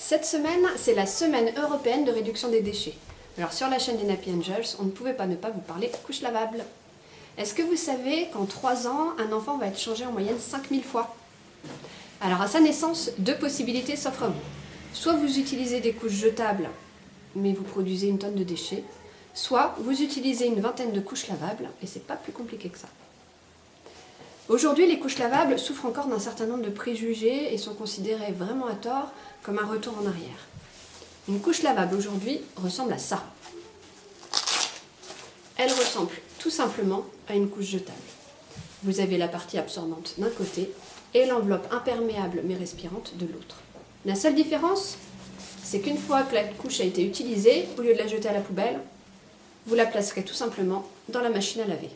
Cette semaine, c'est la semaine européenne de réduction des déchets. Alors sur la chaîne des Nappy Angels, on ne pouvait pas ne pas vous parler couche lavable. Est-ce que vous savez qu'en 3 ans, un enfant va être changé en moyenne 5000 fois? Alors à sa naissance, 2 possibilités s'offrent à vous. Soit vous utilisez des couches jetables, mais vous produisez une tonne de déchets, soit vous utilisez une vingtaine de couches lavables, et c'est pas plus compliqué que ça. Aujourd'hui, les couches lavables souffrent encore d'un certain nombre de préjugés et sont considérées vraiment à tort comme un retour en arrière. Une couche lavable aujourd'hui ressemble à ça. Elle ressemble tout simplement à une couche jetable. Vous avez la partie absorbante d'un côté et l'enveloppe imperméable mais respirante de l'autre. La seule différence, c'est qu'une fois que la couche a été utilisée, au lieu de la jeter à la poubelle, vous la placerez tout simplement dans la machine à laver.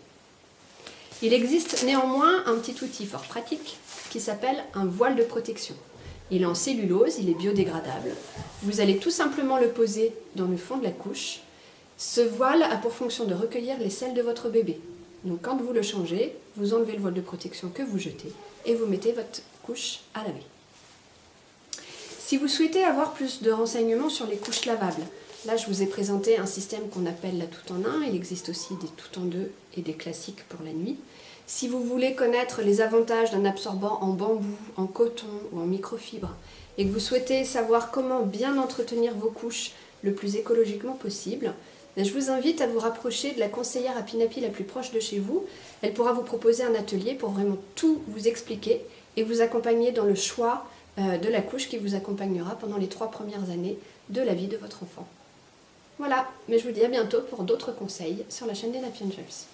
Il existe néanmoins un petit outil fort pratique qui s'appelle un voile de protection. Il est en cellulose, il est biodégradable. Vous allez tout simplement le poser dans le fond de la couche. Ce voile a pour fonction de recueillir les selles de votre bébé. Donc quand vous le changez, vous enlevez le voile de protection que vous jetez et vous mettez votre couche à laver. Si vous souhaitez avoir plus de renseignements sur les couches lavables, là je vous ai présenté un système qu'on appelle la tout en un. Il existe aussi des tout en deux et des classiques pour la nuit. Si vous voulez connaître les avantages d'un absorbant en bambou, en coton ou en microfibre et que vous souhaitez savoir comment bien entretenir vos couches le plus écologiquement possible, je vous invite à vous rapprocher de la conseillère Happy Nappy la plus proche de chez vous. Elle pourra vous proposer un atelier pour vraiment tout vous expliquer et vous accompagner dans le choix de la couche qui vous accompagnera pendant les 3 premières années de la vie de votre enfant. Voilà, mais je vous dis à bientôt pour d'autres conseils sur la chaîne des Nappy Angels.